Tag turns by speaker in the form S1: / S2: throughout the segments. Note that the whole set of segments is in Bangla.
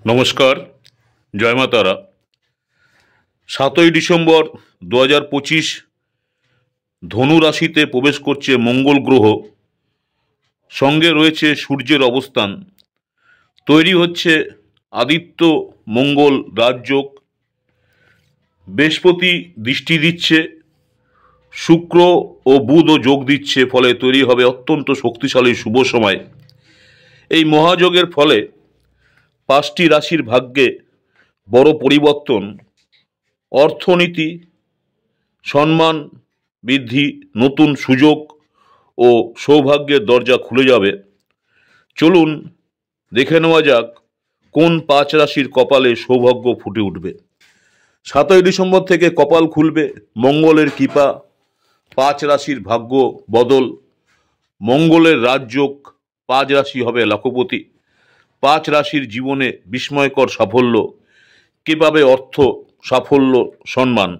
S1: নমস্কার, জয় মা তারা। 7ই ডিসেম্বর 2025 ধনু রাশিতে প্রবেশ করছে মঙ্গল গ্রহ। সঙ্গে রয়েছে সূর্যের অবস্থান। তৈরি হচ্ছে আদিত্য মঙ্গল রাজযোগ। বৃহস্পতি দৃষ্টি দিচ্ছে, শুক্র ও বুধও যোগ দিচ্ছে, ফলে তৈরি হবে অত্যন্ত শক্তিশালী শুভ সময়। এই মহাযোগের ফলে 5টি রাশির ভাগ্যে বড় পরিবর্তন, অর্থনীতি, সম্মান বৃদ্ধি, নতুন সুযোগ ও সৌভাগ্যের দরজা খুলে যাবে। চলুন দেখে নেওয়া যাক কোন 5 রাশির কপালে সৌভাগ্য ফুটে উঠবে। 7ই ডিসেম্বর থেকে কপাল খুলবে মঙ্গলের কৃপা, 5 রাশির ভাগ্য বদল, মঙ্গলের রাজযোগ, 5 রাশি হবে লাখপতি, 5 রাশির জীবনে বিস্ময়কর সাফল্য, কীভাবে অর্থ, সাফল্য, সম্মান।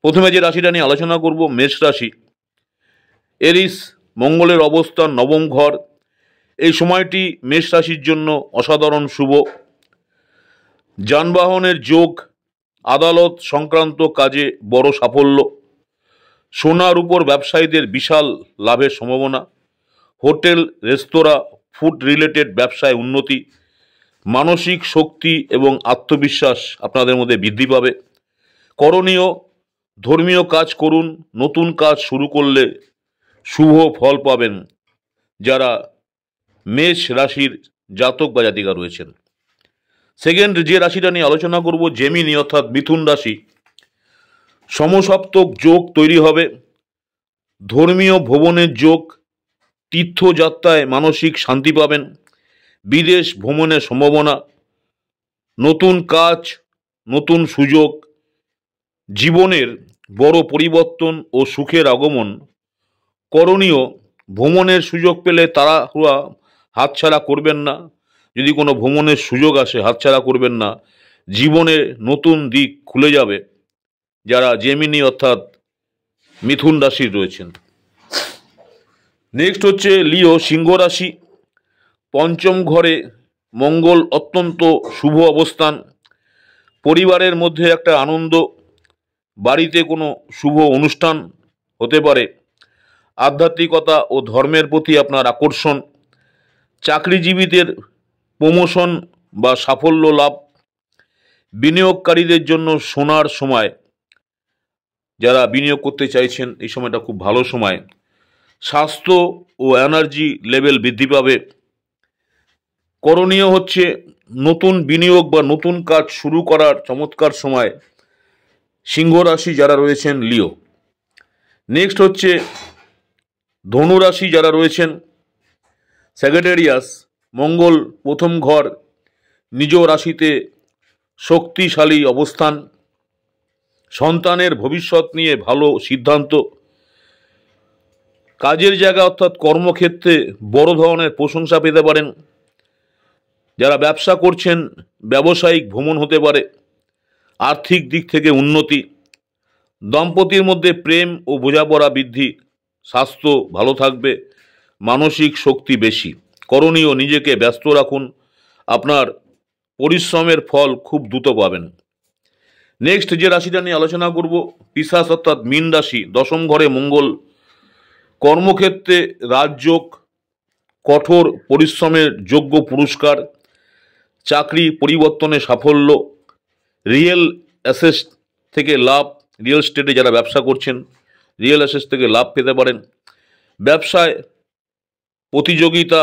S1: প্রথমে যে রাশিটা নিয়ে আলোচনা করব, মেষ রাশি। এরিস মঙ্গলের অবস্থান নবম ঘর। এই সময়টি মেষ রাশির জন্য অসাধারণ শুভ। যানবাহনের যোগ, আদালত সংক্রান্ত কাজে বড় সাফল্য, সোনার উপর ব্যবসায়ীদের বিশাল লাভের সম্ভাবনা, হোটেল রেস্তোরাঁ ফুড রিলেটেড ব্যবসায় উন্নতি, মানসিক শক্তি এবং আত্মবিশ্বাস আপনাদের মধ্যে বৃদ্ধি পাবে। করণীয়, ধর্মীয় কাজ করুন, নতুন কাজ শুরু করলে শুভ ফল পাবেন যারা মেষ রাশির জাতক বা জাতিকা রয়েছেন। সেকেন্ড যে রাশিটা নিয়ে আলোচনা করব, জেমিনি অর্থাৎ মিথুন রাশি। সমসপ্তক যোগ তৈরি হবে, ধর্মীয় ভ্রমণের যোগ, তীর্থযাত্রায় মানসিক শান্তি পাবেন, বিদেশ ভ্রমণের সম্ভাবনা, নতুন কাজ, নতুন সুযোগ, জীবনের বড় পরিবর্তন ও সুখের আগমন। করণীয়, ভ্রমণের সুযোগ পেলে তাড়াহুড়া হাতছাড়া করবেন না। যদি কোনো ভ্রমণের সুযোগ আসে হাতছাড়া করবেন না, জীবনে নতুন দিক খুলে যাবে যারা জেমিনি অর্থাৎ মিথুন রাশির রয়েছেন। নেক্সট হচ্ছে লিও, সিংহ রাশি। পঞ্চম ঘরে মঙ্গল অত্যন্ত শুভ অবস্থান। পরিবারের মধ্যে একটা আনন্দ, বাড়িতে কোনো শুভ অনুষ্ঠান হতে পারে, আধ্যাত্মিকতা ও ধর্মের প্রতি আপনার আকর্ষণ, চাকরিজীবীদের প্রমোশন বা সাফল্য লাভ, বিনিয়োগকারীদের জন্য সোনার সময়, যারা বিনিয়োগ করতে চাইছেন এই সময়টা খুব ভালো সময়। স্বাস্থ্য ও এনার্জি লেভেল বৃদ্ধি পাবে। করণীয় হচ্ছে নতুন বিনিয়োগ বা নতুন কাজ শুরু করার চমৎকার সময় সিংহ রাশি যারা রয়েছেন লিও। নেক্সট হচ্ছে ধনু রাশি যারা রয়েছেন, স্যাগিটেরিয়াস। মঙ্গল প্রথম ঘর, নিজ রাশিতে শক্তিশালী অবস্থান, সন্তানের ভবিষ্যৎ নিয়ে ভালো সিদ্ধান্ত, কাজের জায়গা অর্থাৎ কর্মক্ষেত্রে বড় ধরনের প্রশংসা পেতে পারেন। যারা ব্যবসা করছেন ব্যবসায়িক ভ্রমণ হতে পারে, আর্থিক দিক থেকে উন্নতি, দম্পতির মধ্যে প্রেম ও বোঝাপড়া বৃদ্ধি, স্বাস্থ্য ভালো থাকবে, মানসিক শক্তি বেশি। করণীয়, নিজেকে ব্যস্ত রাখুন, আপনার পরিশ্রমের ফল খুব দ্রুত পাবেন। নেক্সট যে রাশিটা নিয়ে আলোচনা করব, পিশাচ অর্থাৎ মীন রাশি। দশম ঘরে মঙ্গল, কর্মক্ষেত্রে রাজযোগ, কঠোর পরিশ্রমের যোগ্য পুরস্কার, চাকরি পরিবর্তনে সাফল্য, রিয়েল অ্যাসেট থেকে লাভ। রিয়েল এস্টেটে যারা ব্যবসা করছেন রিয়েল অ্যাসেট থেকে লাভ পেতে পারেন। ব্যবসায় প্রতিযোগিতা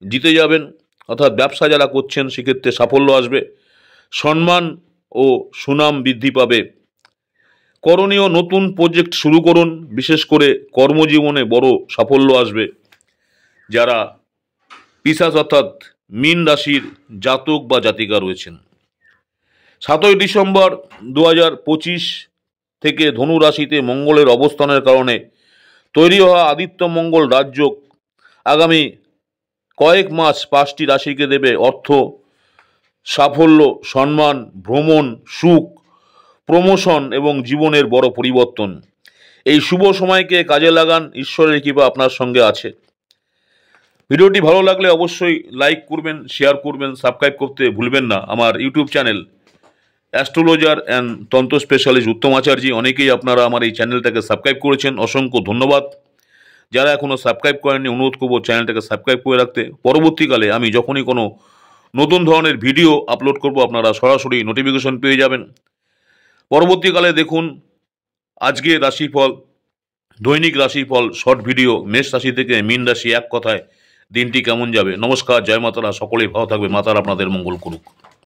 S1: জিতে যাবেন, অর্থাৎ ব্যবসা যারা করছেন সেক্ষেত্রে সাফল্য আসবে, সম্মান ও সুনাম বৃদ্ধি পাবে। করণীয়, নতুন প্রজেক্ট শুরু করুন, বিশেষ করে কর্মজীবনে বড় সাফল্য আসবে যারা পিশাচ অর্থাৎ মীন রাশির জাতক বা জাতিকা রয়েছেন। 7ই ডিসেম্বর 2025 থেকে ধনু রাশিতে মঙ্গলের অবস্থানের কারণে তৈরি হওয়া আদিত্য মঙ্গল রাজযোগ আগামী কয়েক মাস 5টি রাশিকে দেবে অর্থ, সাফল্য, সম্মান, ভ্রমণ, সুখ, প্রমোশন এবং জীবনের বড় পরিবর্তন। এই শুভ সময়কে কাজে লাগান, ঈশ্বরের কৃপা আপনার সঙ্গে আছে। ভিডিওটি ভালো লাগলে অবশ্যই লাইক করবেন, শেয়ার করবেন, সাবস্ক্রাইব করতে ভুলবেন না আমার ইউটিউব চ্যানেল অ্যাস্ট্রোলজার অ্যান্ড তন্ত্র স্পেশালিস্ট উত্তম আচার্য। অনেকেই আপনারা আমার এই চ্যানেলটাকে সাবস্ক্রাইব করেছেন, অসংখ্য ধন্যবাদ। যারা এখনও সাবস্ক্রাইব করেননি অনুরোধ করবো চ্যানেলটাকে সাবস্ক্রাইব করে রাখতে। পরবর্তীকালে আমি যখনই কোনো নতুন ধরনের ভিডিও আপলোড করব আপনারা সরাসরি নোটিফিকেশন পেয়ে যাবেন। পরবর্তীকালে দেখুন আজকের রাশিফল, দৈনিক রাশিফল শর্ট ভিডিও, মেষ রাশি থেকে মীন রাশি, এক কথায় দিনটি কেমন যাবে। নমস্কার, জয় মাতারা, সকলেই ভালো থাকবে, মাতারা আপনাদের মঙ্গল করুক।